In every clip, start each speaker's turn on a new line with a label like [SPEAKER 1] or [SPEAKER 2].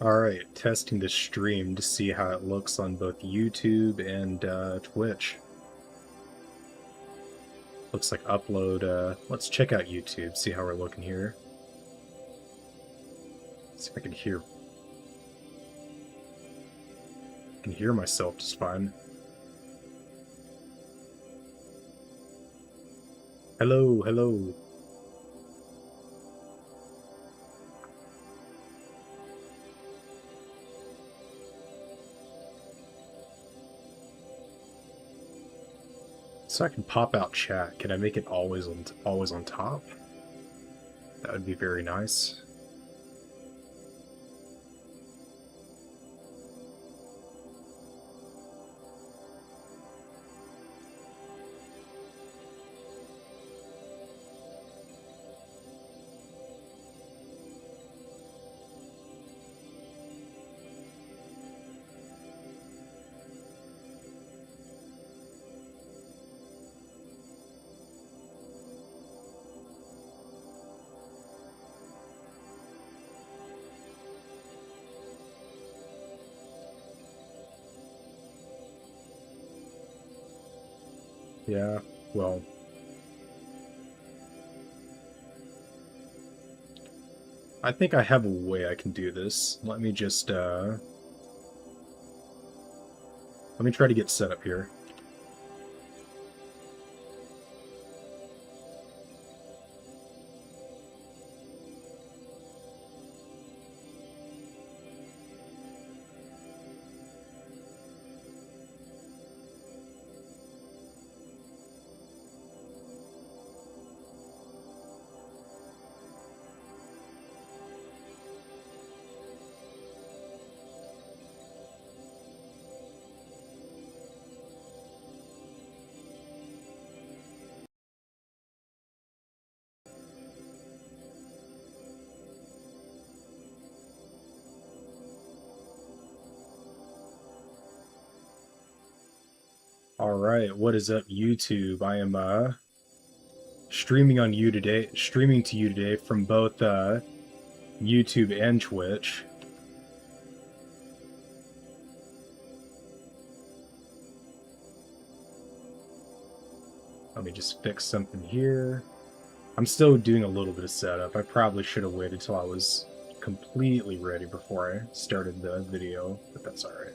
[SPEAKER 1] Alright, testing the stream to see how it looks on both YouTube and Twitch. Looks like upload, let's check out YouTube, see how we're looking here. See if I can hear myself just fine. Hello, hello. So I can pop out chat. Can I make it always on top? That would be very nice. Yeah, well, I think I have a way I can do this. Let me just, let me try to get set up here. Alright, what is up YouTube? I am streaming to you today from both YouTube and Twitch. Let me just fix something here. I'm still doing a little bit of setup. I probably should have waited till I was completely ready before I started the video, but that's alright.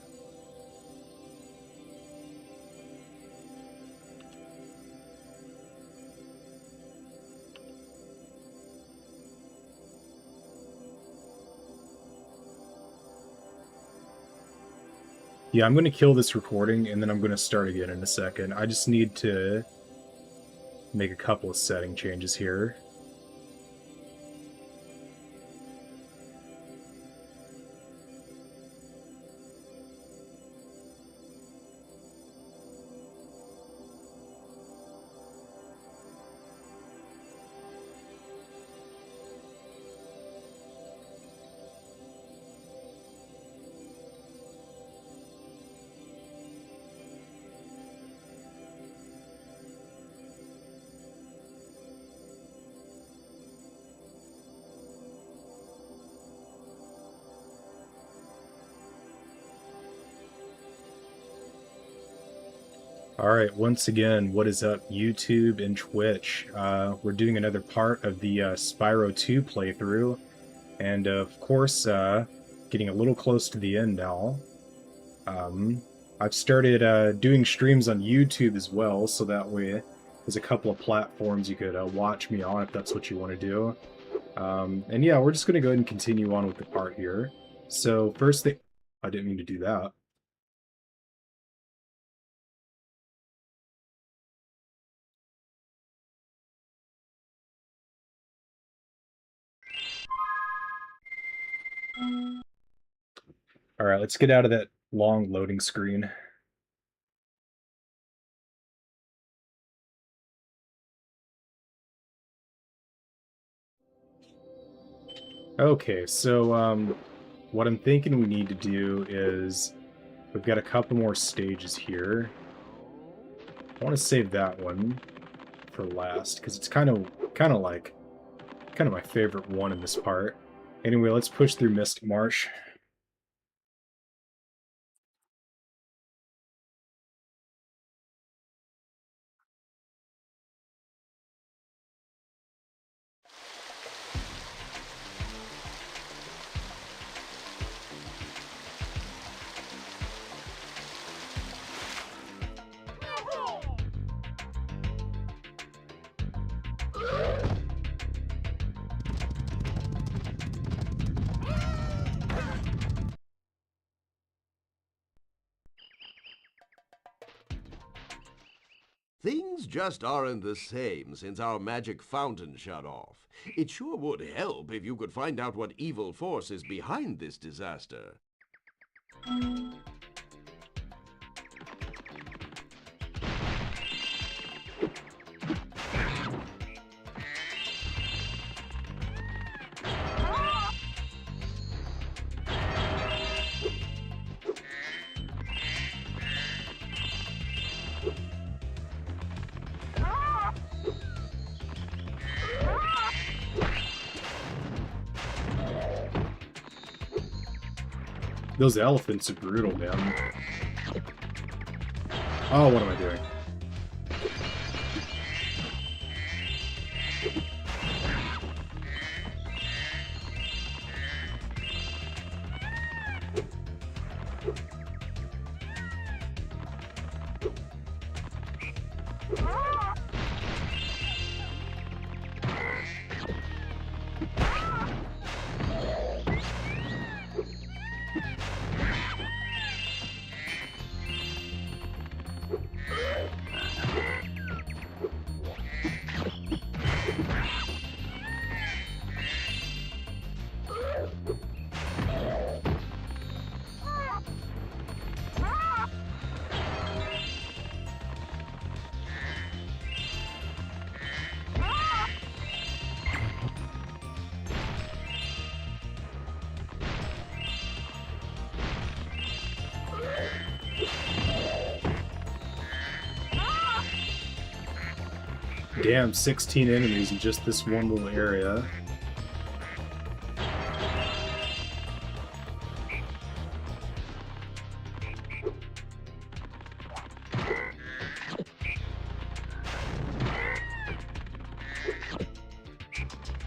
[SPEAKER 1] Yeah, I'm going to kill this recording, and then I'm going to start again in a second. I just need to make a couple of setting changes here. Alright, once again, what is up YouTube and Twitch? We're doing another part of the Spyro 2 playthrough, and of course, getting a little close to the end now. I've started doing streams on YouTube as well, so that way there's a couple of platforms you could watch me on if that's what you want to do. And yeah, we're just going to go ahead and continue on with the part here. So first thing... I didn't mean to do that. Alright, let's get out of that long loading screen. Okay, so what I'm thinking we need to do is we've got a couple more stages here. I want to save that one for last because it's kind of my favorite one in this part. Anyway, let's push through Mystic Marsh.
[SPEAKER 2] Things just aren't the same since our magic fountain shut off. It sure would help if you could find out what evil force is behind this disaster.
[SPEAKER 1] Those elephants are brutal, man. Oh, what am I doing? Damn, 16 enemies in just this one little area.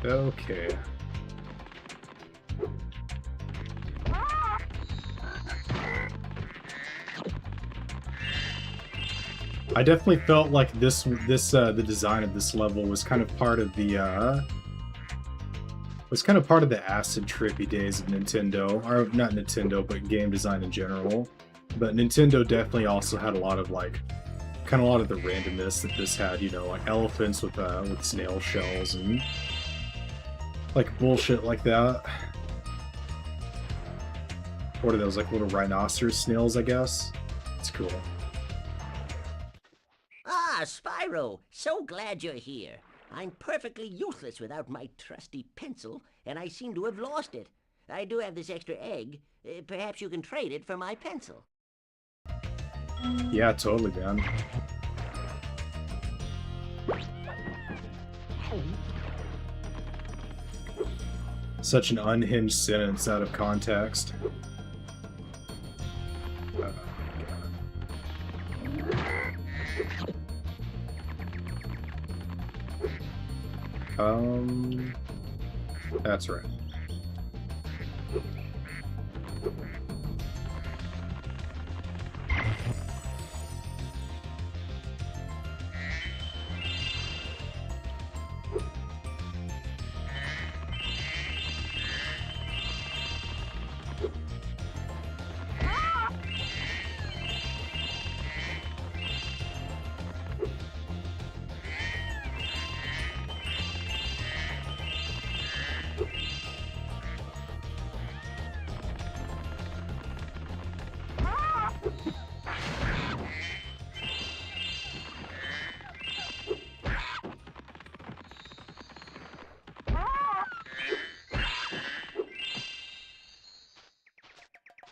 [SPEAKER 1] Okay. I definitely felt like the design of this level was kind of part of the acid trippy days of Nintendo, or not Nintendo, but game design in general. But Nintendo definitely also had a lot of kind of a lot of the randomness that this had, you know, like elephants with snail shells and like bullshit like that. What are those, like little rhinoceros snails, I guess? It's cool.
[SPEAKER 3] Ah, Spyro, so glad you're here. I'm perfectly useless without my trusty pencil, and I seem to have lost it. I do have this extra egg. Perhaps you can trade it for my pencil.
[SPEAKER 1] Yeah, totally, man. Such an unhinged sentence out of context. That's right.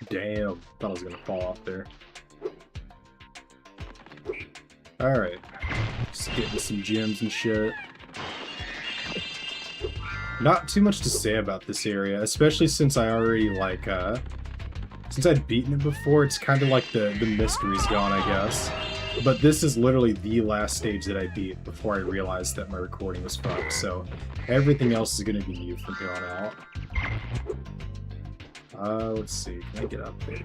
[SPEAKER 1] Damn, thought I was gonna fall off there. Alright, just getting some gems and shit. Not too much to say about this area, especially since I already, since I'd beaten it before, it's kind of like the mystery's gone, I guess. But this is literally the last stage that I beat before I realized that my recording was fucked, so everything else is gonna be new from here on out. Let's see, can I get up there?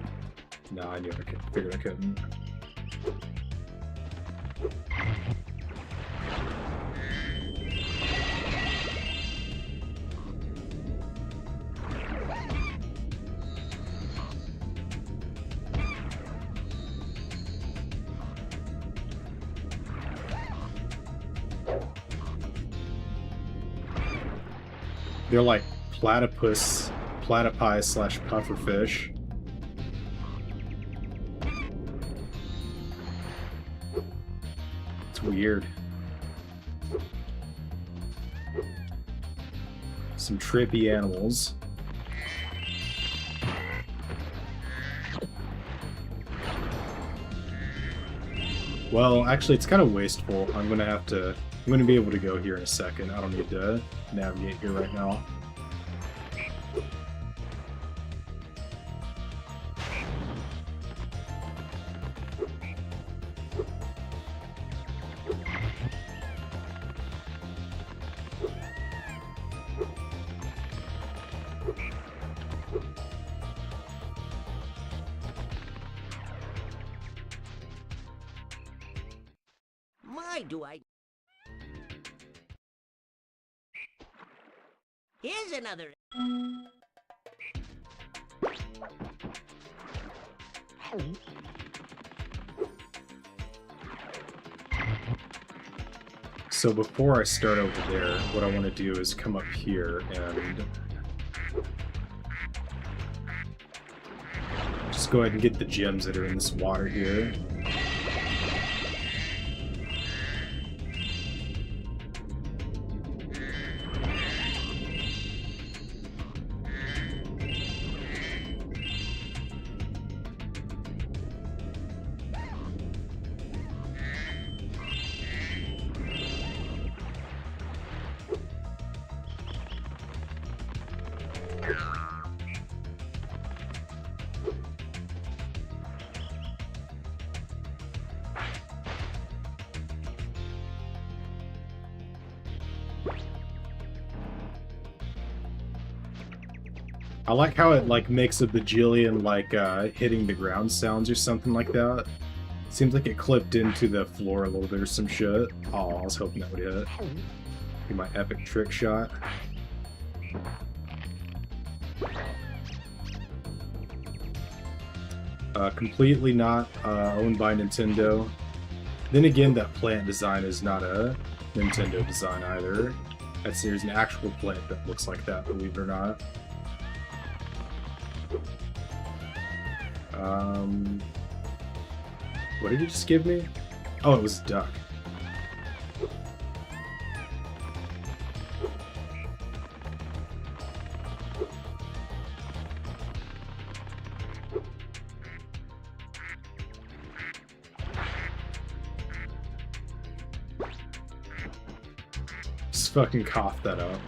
[SPEAKER 1] No, I knew I could, figured I couldn't. They're like platypi slash pufferfish. It's weird. Some trippy animals. Well, actually, it's kind of wasteful. I'm gonna be able to go here in a second. I don't need to navigate here right now.
[SPEAKER 3] My, do I... Here's another...
[SPEAKER 1] So before I start over there, what I want to do is come up here and just go ahead and get the gems that are in this water here. I like how it like makes a bajillion like hitting the ground sounds or something like that. Seems like it clipped into the floor a little bit or some shit. Oh, I was hoping that would hit. Get my epic trick shot. Completely not owned by Nintendo. Then again, that plant design is not a Nintendo design either. There's an actual plant that looks like that, believe it or not. What did it just give me? Oh, it was a duck. Just fucking cough that up.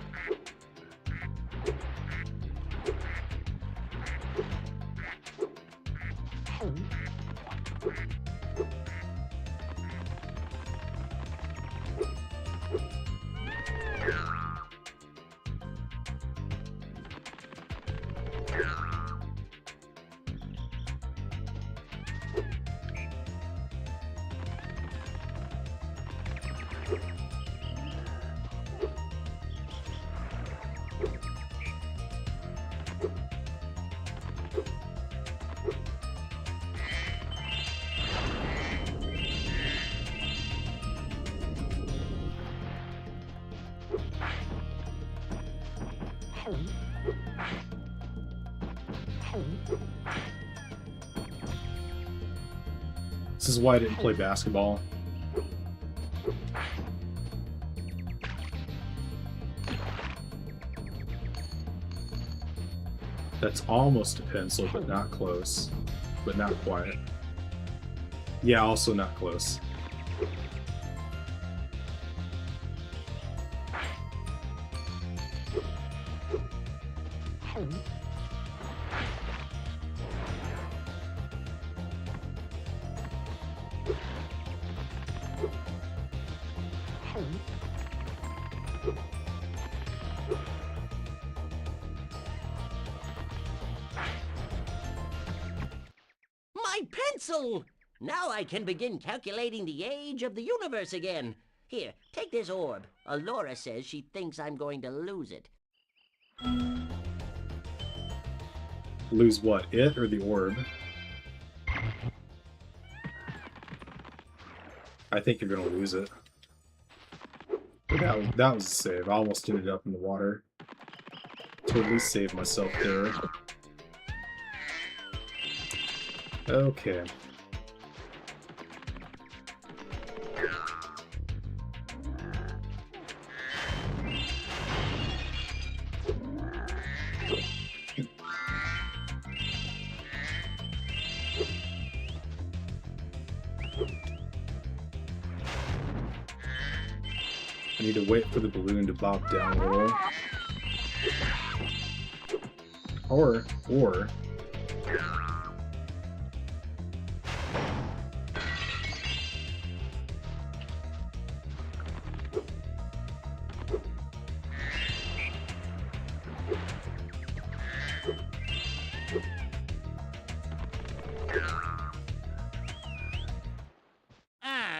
[SPEAKER 1] This is why I didn't play basketball. That's almost a pencil, but not close. But not quite. Yeah, also not close.
[SPEAKER 3] My pencil! Now I can begin calculating the age of the universe again. Here, take this orb. Alora says she thinks I'm going to lose it.
[SPEAKER 1] Lose what? It or the orb? I think you're gonna lose it. But that was a save. I almost ended up in the water. totally saved myself there. Okay. I need to wait for the balloon to bob down a little. Or...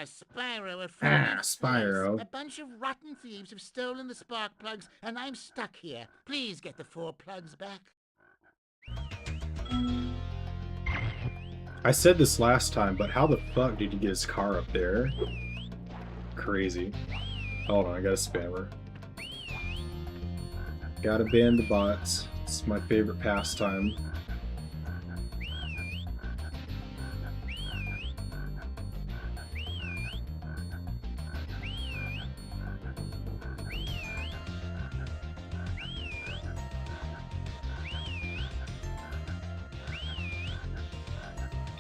[SPEAKER 4] Spyro, a friend.
[SPEAKER 1] Spyro.
[SPEAKER 4] A bunch of rotten thieves have stolen the spark plugs, and I'm stuck here. Please get the 4 plugs back.
[SPEAKER 1] I said this last time, but how the fuck did he get his car up there? Crazy. Hold on, I got a spammer. Gotta ban the bots. It's my favorite pastime.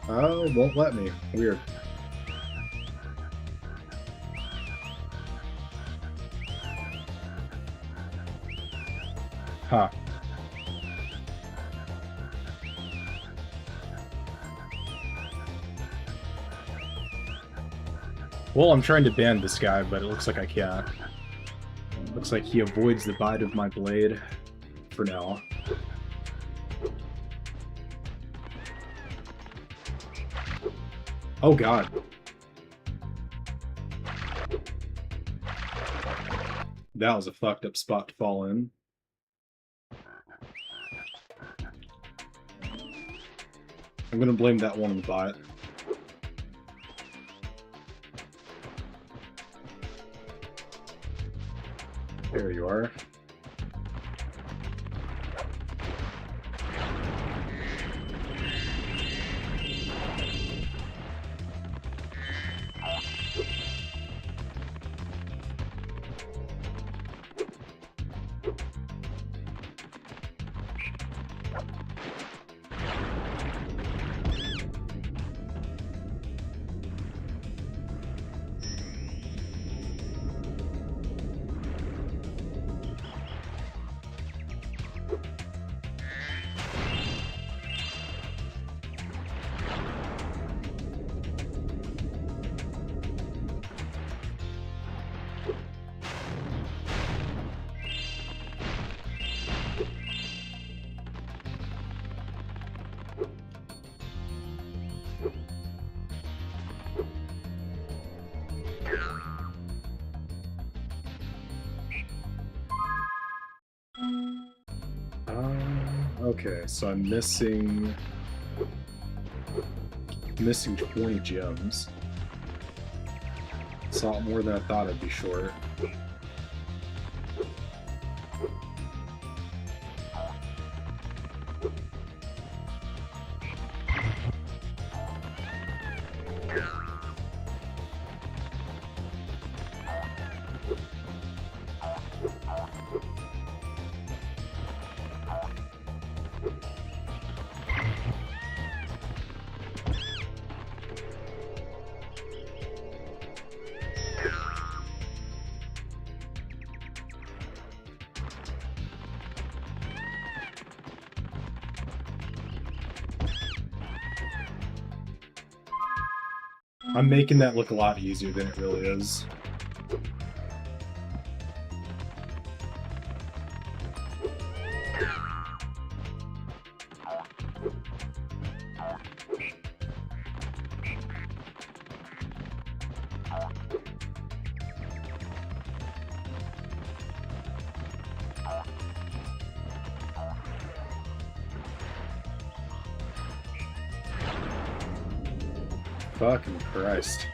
[SPEAKER 1] Oh, won't let me. Weird. Huh. Well, I'm trying to ban this guy, but it looks like I can't. Looks like he avoids the bite of my blade for now. Oh god. That was a fucked up spot to fall in. I'm gonna blame that one on the bot. There you are. Okay, so I'm missing 20 gems. It's a lot more than I thought I'd be short. I'm making that look a lot easier than it really is. Fucking Christ.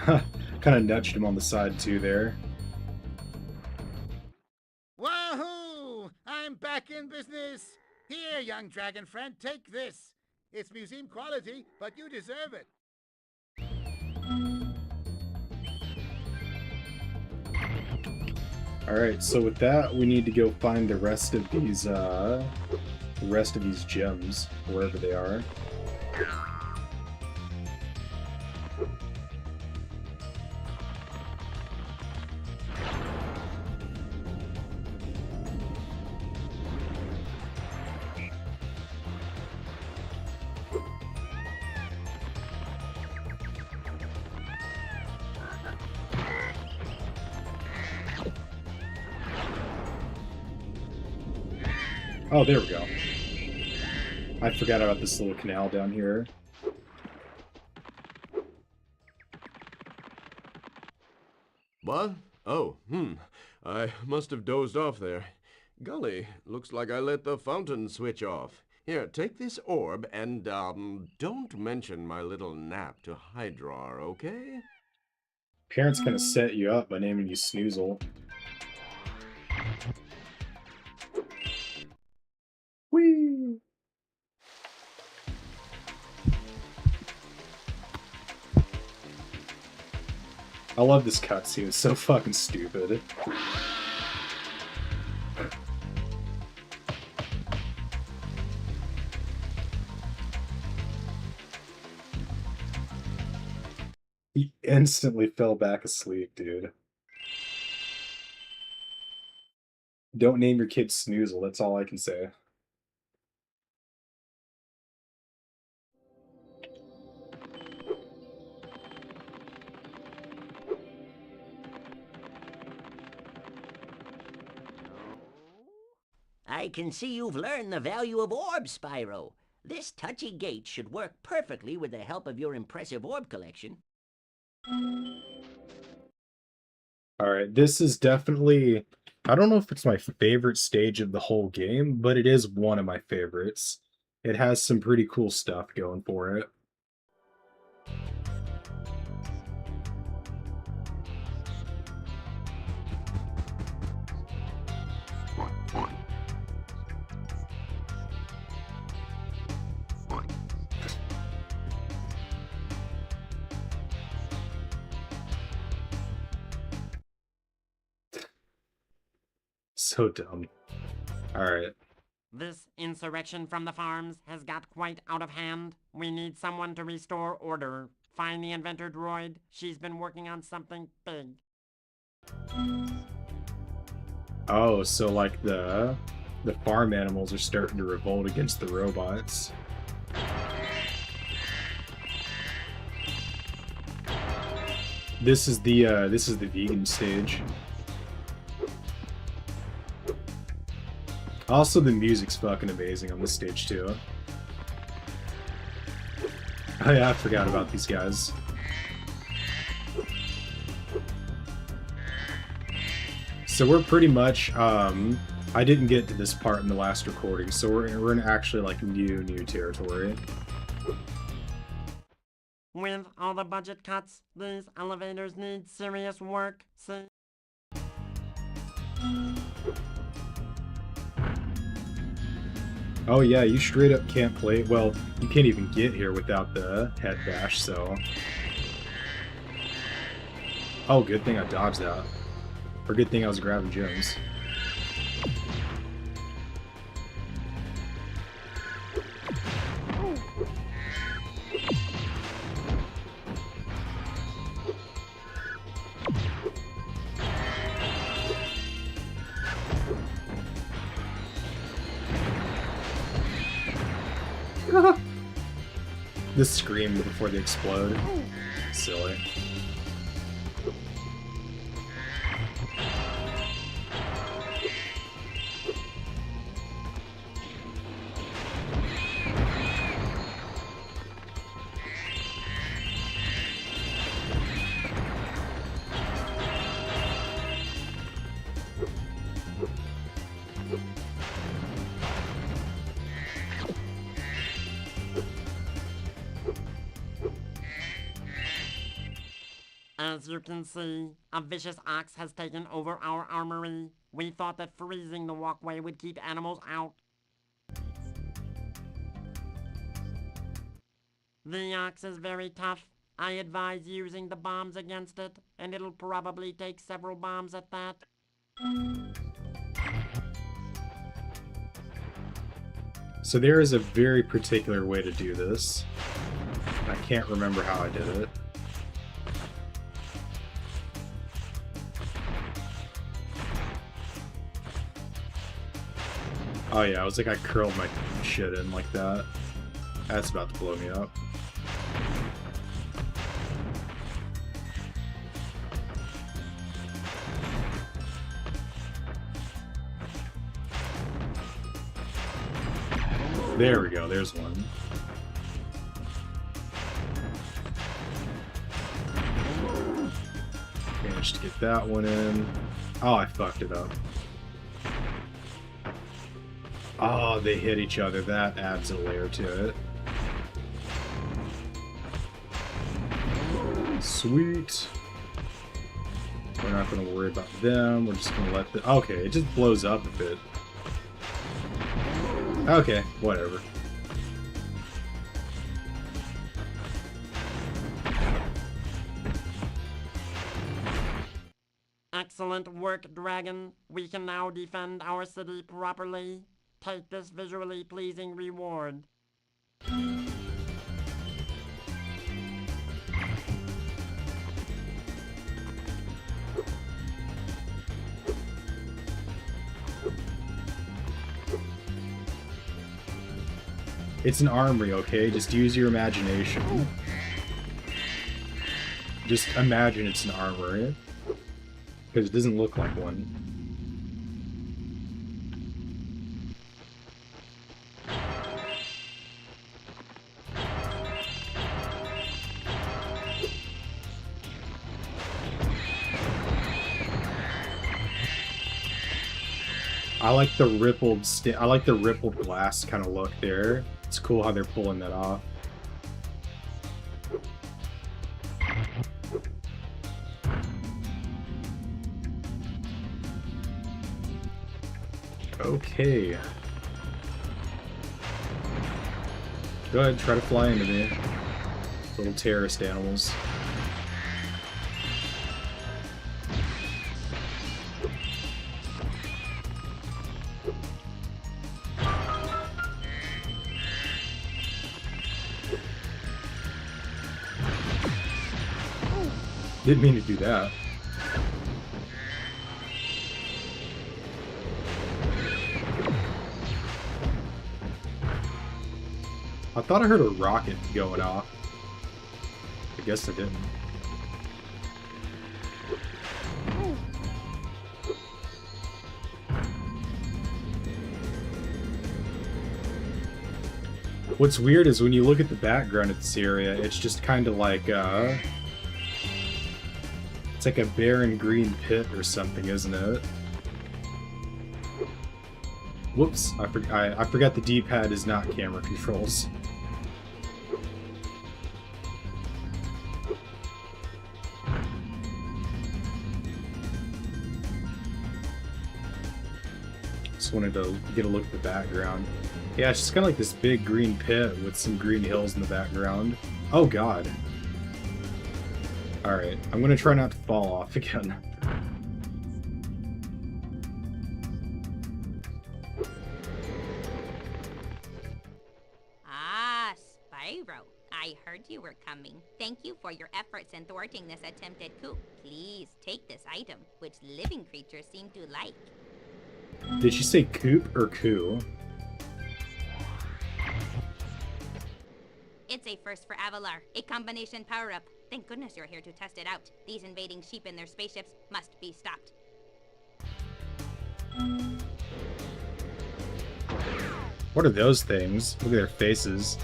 [SPEAKER 1] Kind of nudged him on the side too there.
[SPEAKER 4] Wahoo! I'm back in business. Here, young dragon friend, take this. It's museum quality, but you deserve it.
[SPEAKER 1] Alright, so with that, we need to go find the rest of these gems, wherever they are. Oh, there we go. I forgot about this little canal down here.
[SPEAKER 2] What? Oh, I must have dozed off there. Golly, looks like I let the fountain switch off. Here, take this orb and, don't mention my little nap to Hydrar, okay?
[SPEAKER 1] Parents kind of set you up by naming you Snoozle. Whee! I love this cutscene, it's so fucking stupid. He instantly fell back asleep, dude. Don't name your kid Snoozle, that's all I can say.
[SPEAKER 3] I can see you've learned the value of orbs, Spyro. This touchy gate should work perfectly with the help of your impressive orb collection.
[SPEAKER 1] Alright, this is definitely... I don't know if it's my favorite stage of the whole game, but it is one of my favorites. It has some pretty cool stuff going for it. So dumb. Alright.
[SPEAKER 5] This insurrection from the farms has got quite out of hand. We need someone to restore order. Find the inventor droid. She's been working on something big.
[SPEAKER 1] Oh, so like the farm animals are starting to revolt against the robots. This is the vegan stage. Also, the music's fucking amazing on this stage too. Oh yeah, I forgot about these guys. So we're pretty much, I didn't get to this part in the last recording, so we're in actually like new territory.
[SPEAKER 5] With all the budget cuts, these elevators need serious work. See?
[SPEAKER 1] Oh yeah, you straight up can't play. Well, you can't even get here without the head bash, so... Oh, good thing I dodged that. Or good thing I was grabbing gems. This scream before they explode. Silly.
[SPEAKER 5] As you can see, a vicious ox has taken over our armory. We thought that freezing the walkway would keep animals out. The ox is very tough. I advise using the bombs against it, and it'll probably take several bombs at that.
[SPEAKER 1] So there is a very particular way to do this. I can't remember how I did it. Oh yeah, I was like, I curled my shit in like that. That's about to blow me up. There we go, there's one. Managed to get that one in. Oh, I fucked it up. Oh, they hit each other. That adds a layer to it. Sweet. We're not going to worry about them. We're just going to let the... Okay, it just blows up a bit. Okay, whatever.
[SPEAKER 5] Excellent work, Dragon. We can now defend our city properly. Take this visually pleasing reward.
[SPEAKER 1] It's an armory, okay? Just use your imagination. Just imagine it's an armory. Because it doesn't look like one. I like the rippled glass kind of look there. It's cool how they're pulling that off. Okay. Go ahead, try to fly into me. Little terrorist animals. Didn't mean to do that. I thought I heard a rocket going off. I guess I didn't. What's weird is when you look at the background of this area, it's just kind of like, it's like a barren green pit or something, isn't it? Whoops, I forgot the D-pad is not camera controls. Just wanted to get a look at the background. Yeah, it's just kind of like this big green pit with some green hills in the background. Oh god. Alright, I'm gonna try not to fall off again.
[SPEAKER 6] Ah, Spyro. I heard you were coming. Thank you for your efforts in thwarting this attempted coup. Please take this item, which living creatures seem to like.
[SPEAKER 1] Did she say coop or coup?
[SPEAKER 6] It's a first for Avalar, a combination power-up. Thank goodness you're here to test it out. These invading sheep in their spaceships must be stopped.
[SPEAKER 1] What are those things? Look at their faces.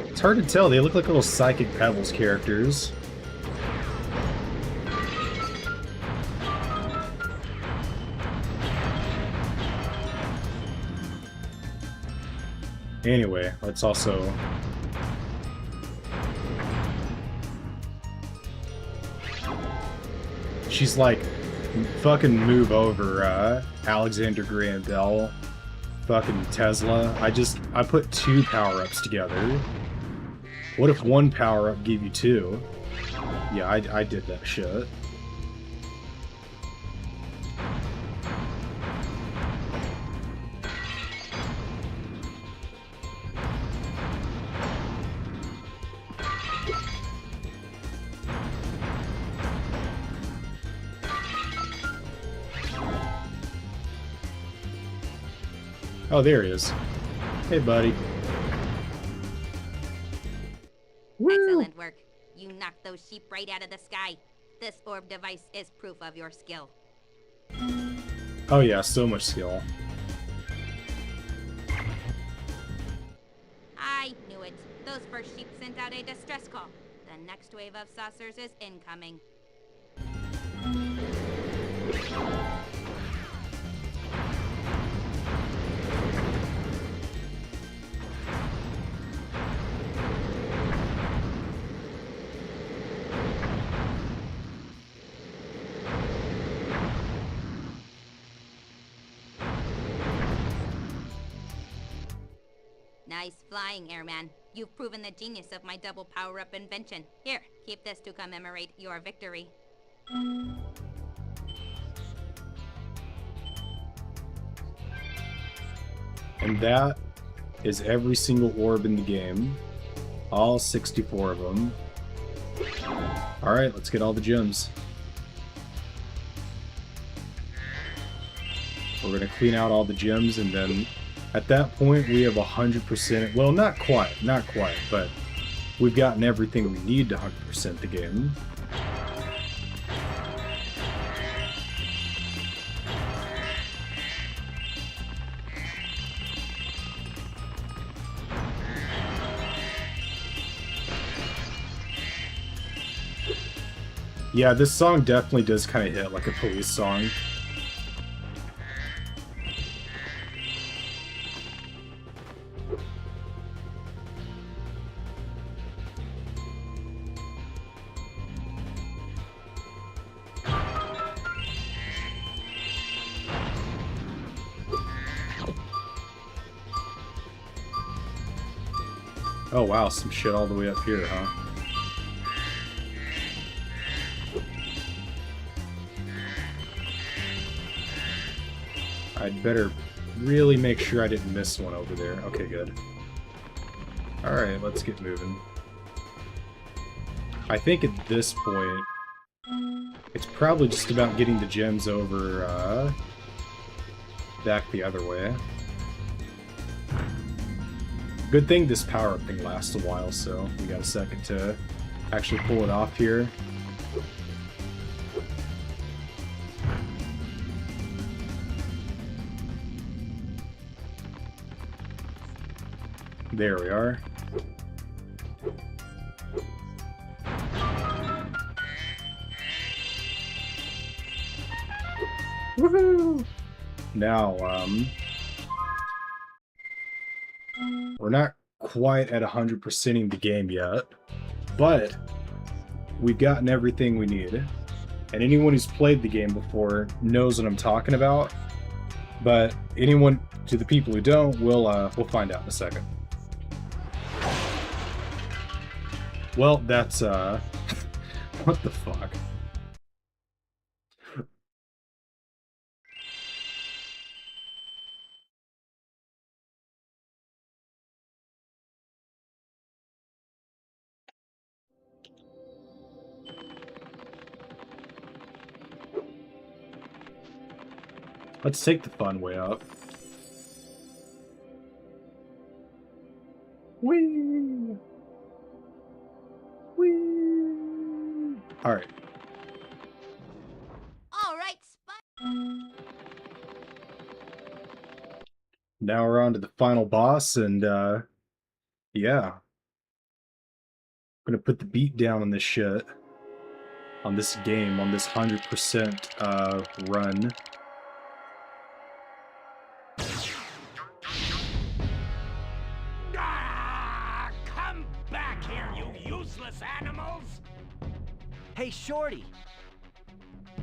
[SPEAKER 1] It's hard to tell, they look like little Psychic Pebbles characters. Anyway, let's also... She's like, fucking move over, Alexander Graham Bell. Fucking Tesla. I put 2 power-ups together. What if 1 power-up gave you 2? Yeah, I did that shit. Oh, there he is. Hey, buddy.
[SPEAKER 6] Excellent work. You knocked those sheep right out of the sky. This orb device is proof of your skill.
[SPEAKER 1] Oh yeah, so much skill.
[SPEAKER 6] I knew it. Those first sheep sent out a distress call. The next wave of saucers is incoming. Nice flying, Airman. You've proven the genius of my double power-up invention. Here, keep this to commemorate your victory.
[SPEAKER 1] And that is every single orb in the game. All 64 of them. Alright, let's get all the gems. We're gonna clean out all the gems, and then at that point we have 100%, well, not quite, but we've gotten everything we need to 100% the game. Yeah, this song definitely does kind of hit like a police song. Oh wow, some shit all the way up here, huh? I'd better really make sure I didn't miss one over there. Okay, good. Alright, let's get moving. I think at this point, it's probably just about getting the gems over, back the other way. Good thing this power-up thing lasts a while, so we got a second to actually pull it off here. There we are. Woohoo! Now, we're not quite at 100%ing the game yet, but we've gotten everything we need. And anyone who's played the game before knows what I'm talking about. But anyone, to the people who don't, we'll find out in a second. Well, that's, what the fuck? Let's take the fun way up. Whee! Whee! Alright.
[SPEAKER 6] All right,
[SPEAKER 1] Now we're on to the final boss, and, yeah. I'm gonna put the beat down on this shit. On this game, on this 100%, run.
[SPEAKER 7] useless animals!
[SPEAKER 8] Hey, Shorty.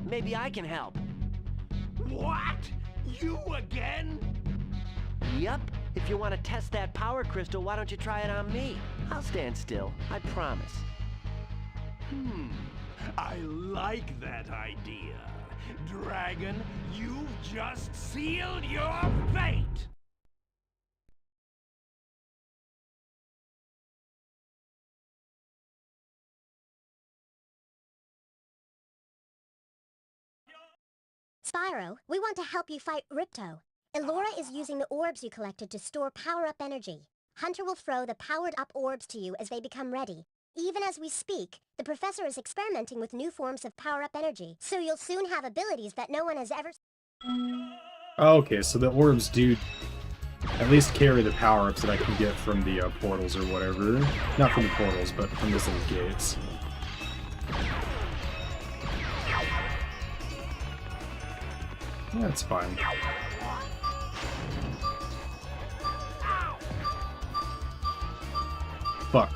[SPEAKER 8] Maybe I can help.
[SPEAKER 7] What? You again?
[SPEAKER 8] Yup. If you want to test that power crystal, why don't you try it on me? I'll stand still. I promise.
[SPEAKER 7] I like that idea. Dragon, you've just sealed your fate!
[SPEAKER 9] Spyro, we want to help you fight Ripto. Elora is using the orbs you collected to store power-up energy. Hunter will throw the powered-up orbs to you as they become ready. Even as we speak, the professor is experimenting with new forms of power-up energy, so you'll soon have abilities that no one has ever...
[SPEAKER 1] Okay, so the orbs do at least carry the power-ups that I can get from the portals or whatever. Not from the portals, but from those little gates. That's fine. Fuck.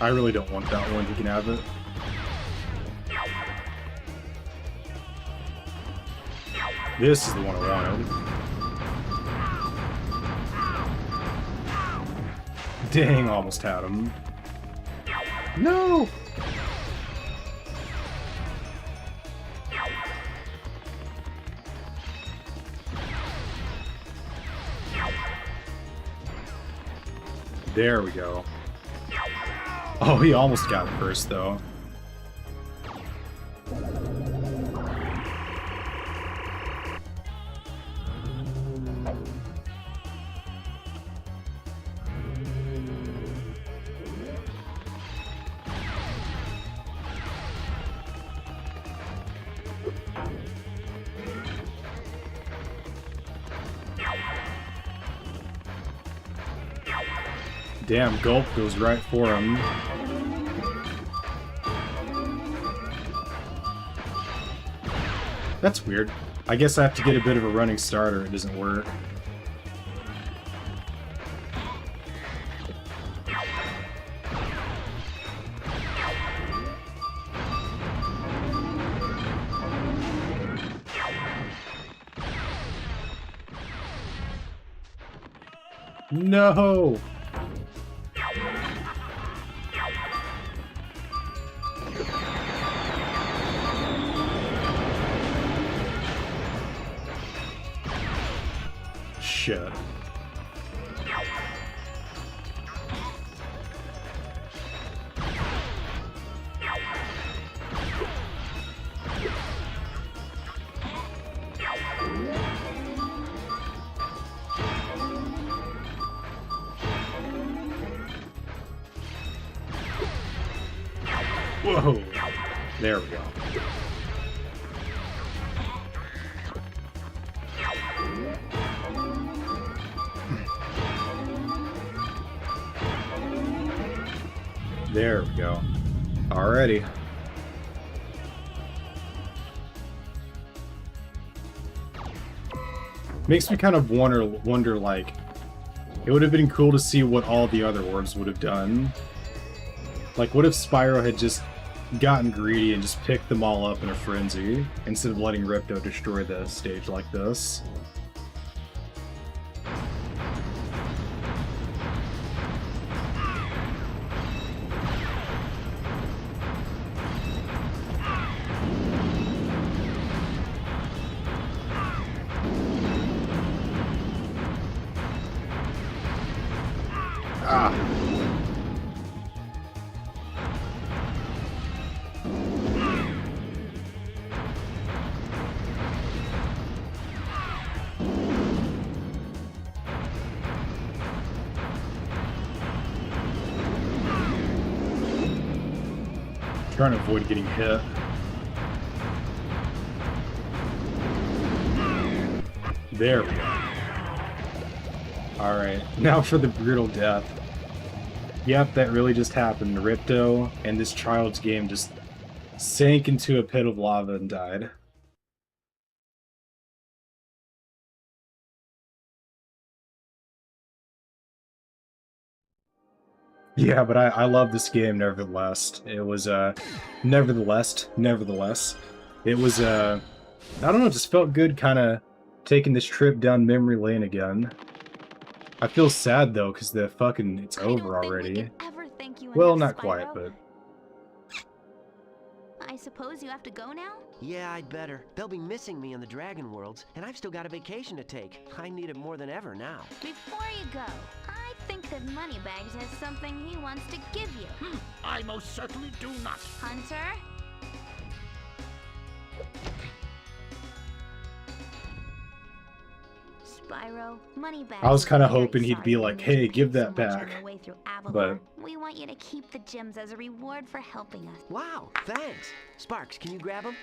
[SPEAKER 1] I really don't want that one. You can have it. This is the one I wanted. Dang, almost had him. No! There we go. Oh, he almost got it first, though. Damn, Gulp goes right for him. That's weird. I guess I have to get a bit of a running start or it doesn't work. No! Shit. Whoa! There we go. There we go. Alrighty. Makes me kind of wonder like, it would have been cool to see what all the other orbs would have done. Like, what if Spyro had just gotten greedy and just picked them all up in a frenzy, instead of letting Ripto destroy the stage like this? Ah. Trying to avoid getting hit. There we go. Alright, now for the brutal death. Yep, that really just happened. Ripto and this child's game just sank into a pit of lava and died. Yeah, but I love this game nevertheless. It was, nevertheless, it was, I don't know, it just felt good kind of taking this trip down memory lane again. I feel sad though, because it's over already. Well, not quite, but...
[SPEAKER 10] I suppose you have to go now?
[SPEAKER 8] Yeah, I'd better. They'll be missing me in the Dragon Worlds, and I've still got a vacation to take. I need it more than ever now.
[SPEAKER 10] Before you go, I think that Moneybags has something he wants to give you.
[SPEAKER 4] I most certainly do not.
[SPEAKER 10] Hunter? Spyro, Moneybags.
[SPEAKER 1] I was kind of
[SPEAKER 10] is very
[SPEAKER 1] hoping he'd be
[SPEAKER 10] sorry
[SPEAKER 1] like,
[SPEAKER 10] you
[SPEAKER 1] hey,
[SPEAKER 10] made
[SPEAKER 1] give
[SPEAKER 10] so
[SPEAKER 1] that
[SPEAKER 10] much
[SPEAKER 1] back.
[SPEAKER 10] on your way through Avalon.
[SPEAKER 1] But...
[SPEAKER 10] we want you to keep the gems as a reward for helping us.
[SPEAKER 8] Wow, thanks. Sparks, can you grab them?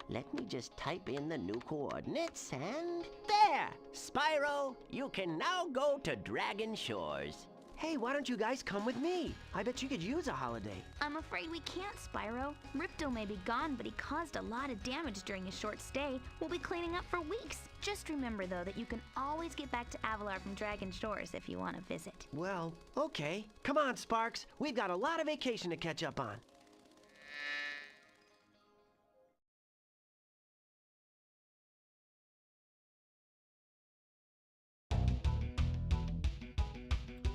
[SPEAKER 3] Let me just type in the new coordinates and... There! Spyro, you can now go to Dragon Shores.
[SPEAKER 8] Hey, why don't you guys come with me? I bet you could use a holiday.
[SPEAKER 10] I'm afraid we can't, Spyro. Ripto may be gone, but he caused a lot of damage during his short stay. We'll be cleaning up for weeks. Just remember, though, that you can always get back to Avalar from Dragon Shores if you want to visit.
[SPEAKER 8] Well, okay. Come on, Sparks. We've got a lot of vacation to catch up on.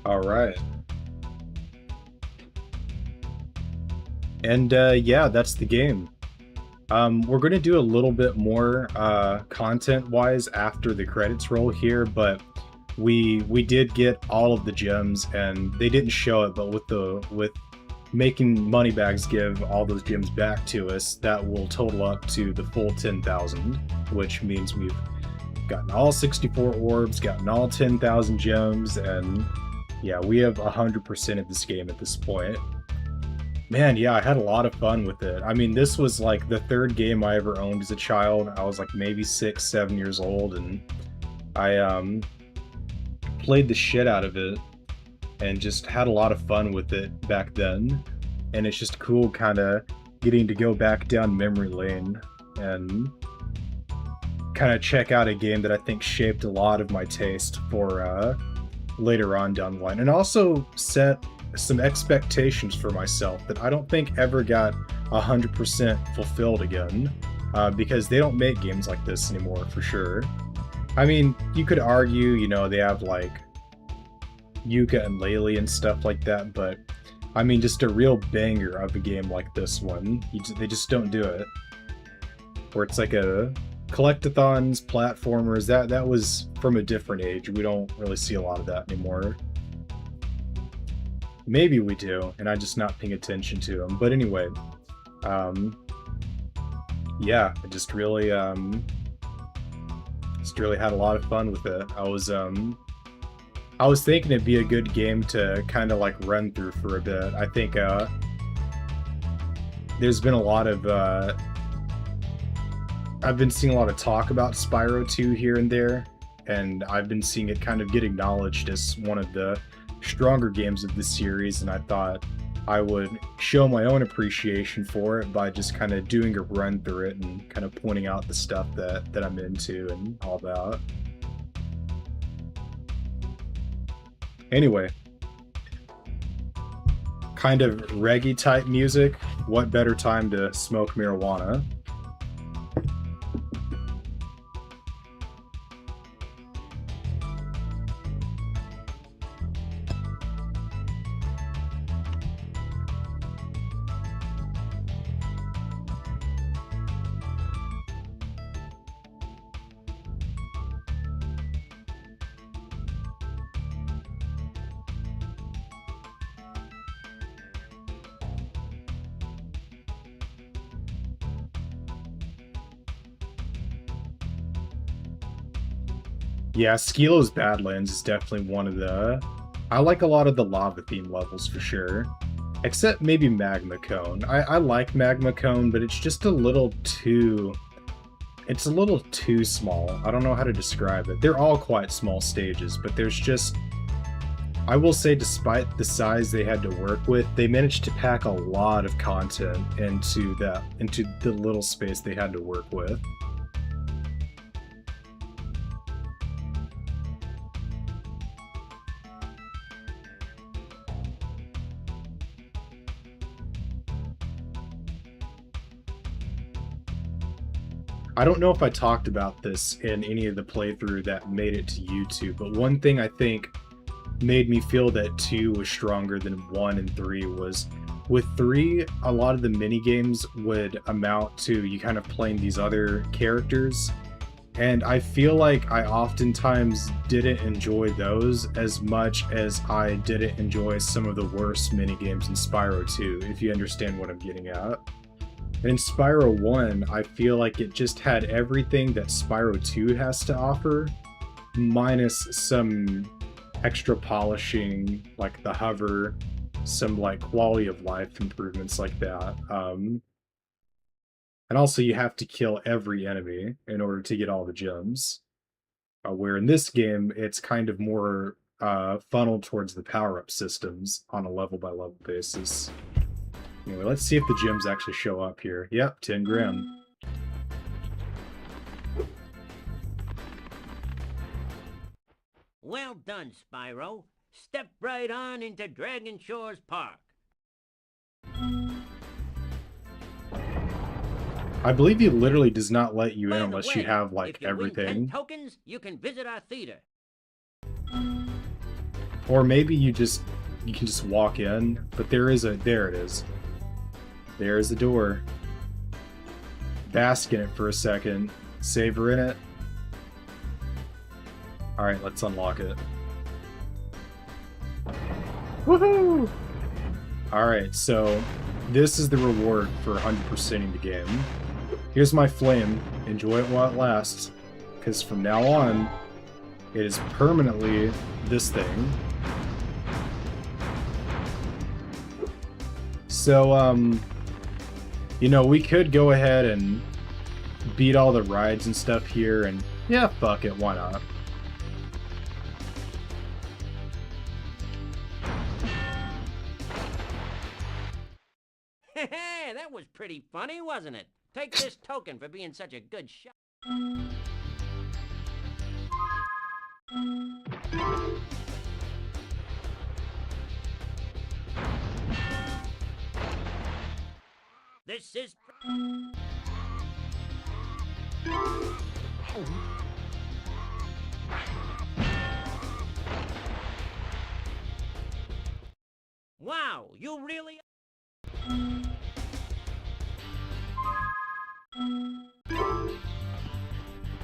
[SPEAKER 1] Alright. And yeah, that's the game. We're going to do a little bit more content-wise after the credits roll here, but we did get all of the gems, and they didn't show it, but with making Moneybags give all those gems back to us, that will total up to the full 10,000, which means we've gotten all 64 orbs, gotten all 10,000 gems, and yeah, we have 100% of this game at this point. Man, yeah, I had a lot of fun with it. I mean, this was like the third game I ever owned as a child. I was like maybe 6, 7 years old, and I played the shit out of it and just had a lot of fun with it back then. And it's just cool kind of getting to go back down memory lane and kind of check out a game that I think shaped a lot of my taste for later on down the line, and also set some expectations for myself that I don't think ever got 100% fulfilled again, because they don't make games like this anymore, for sure. I mean, you could argue, you know, they have like Yuka and Laylee and stuff like that, but I mean, just a real banger of a game like this one, they just don't do it. Where it's like a collectathons, platformers, that was from a different age. We don't really see a lot of that anymore. Maybe we do, and I'm just not paying attention to them. But anyway, yeah, I just really had a lot of fun with it. I was thinking it'd be a good game to kind of like run through for a bit. I think there's been a lot of I've been seeing a lot of talk about Spyro 2 here and there, and I've been seeing it kind of get acknowledged as one of the stronger games of the series, and I thought I would show my own appreciation for it by just kind of doing a run through it and kind of pointing out the stuff that I'm into and all that. Anyway, kind of reggae type music. What better time to smoke marijuana? Yeah, Skilo's Badlands is definitely one of the... I like a lot of the lava theme levels for sure. Except maybe Magma Cone. I like Magma Cone, but it's just a little too... it's a little too small. I don't know how to describe it. They're all quite small stages, but there's just... I will say, despite the size they had to work with, they managed to pack a lot of content into the little space they had to work with. I don't know if I talked about this in any of the playthrough that made it to YouTube, but one thing I think made me feel that 2 was stronger than 1 and 3 was, with 3, a lot of the minigames would amount to you kind of playing these other characters, and I feel like I oftentimes didn't enjoy those as much as I didn't enjoy some of the worst minigames in Spyro 2, if you understand what I'm getting at. In Spyro 1, I feel like it just had everything that Spyro 2 has to offer, minus some extra polishing, like the hover, some like quality of life improvements like that. And also you have to kill every enemy in order to get all the gems. Where in this game, it's kind of more funneled towards the power-up systems on a level-by-level basis. Anyway, let's see if the gems actually show up here. Yep, 10 grand.
[SPEAKER 3] Well done, Spyro. Step right on into Dragon Shores Park.
[SPEAKER 1] I believe he literally does not let you in
[SPEAKER 3] By the
[SPEAKER 1] unless
[SPEAKER 3] way,
[SPEAKER 1] you have, like,
[SPEAKER 3] if you win 10
[SPEAKER 1] everything.
[SPEAKER 3] tokens, you can visit our theater.
[SPEAKER 1] Or maybe you can just walk in, but there it is. There's the door. Bask in it for a second. Savor in it. Alright, let's unlock it. Woohoo! Alright, so this is the reward for 100%ing the game. Here's my flame. Enjoy it while it lasts. Because from now on, it is permanently this thing. So, you know, we could go ahead and beat all the rides and stuff here, and yeah, fuck it, why not?
[SPEAKER 3] That was pretty funny, wasn't it? Take this token for being such a good shot. This is... Wow, you really...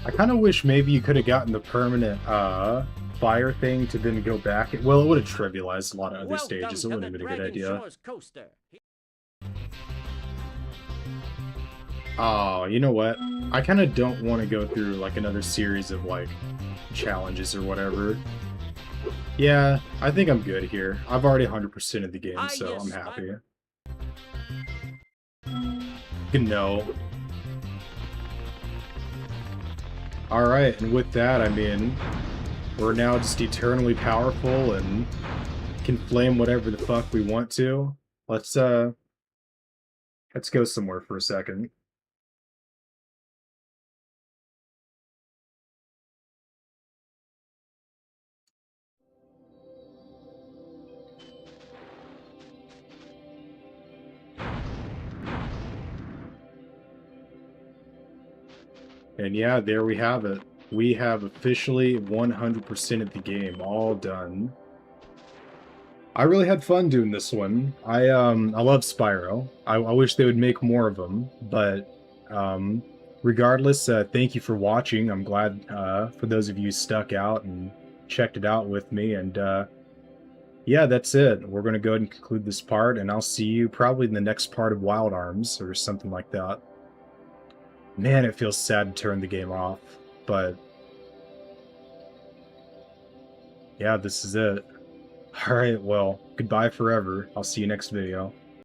[SPEAKER 1] I kind of wish maybe you could have gotten the permanent fire thing to then go back. Well, it would have trivialized a lot of other stages. It wouldn't have been a good idea. Oh, you know what? I kind of don't want to go through like another series of like challenges or whatever. Yeah, I think I'm good here. I've already 100%ed the game, so I'm happy. No. Alright, and with that, I mean, we're now just eternally powerful and can flame whatever the fuck we want to. Let's go somewhere for a second. And yeah, there we have it. We have officially 100% of the game, all done. I really had fun doing this one. I love Spyro. I wish they would make more of them, but regardless, thank you for watching. I'm glad for those of you who stuck out and checked it out with me, and yeah, that's it. We're going to go ahead and conclude this part, and I'll see you probably in the next part of Wild Arms, or something like that. Man, it feels sad to turn the game off, but yeah, this is it. Alright, well, goodbye forever. I'll see you next video.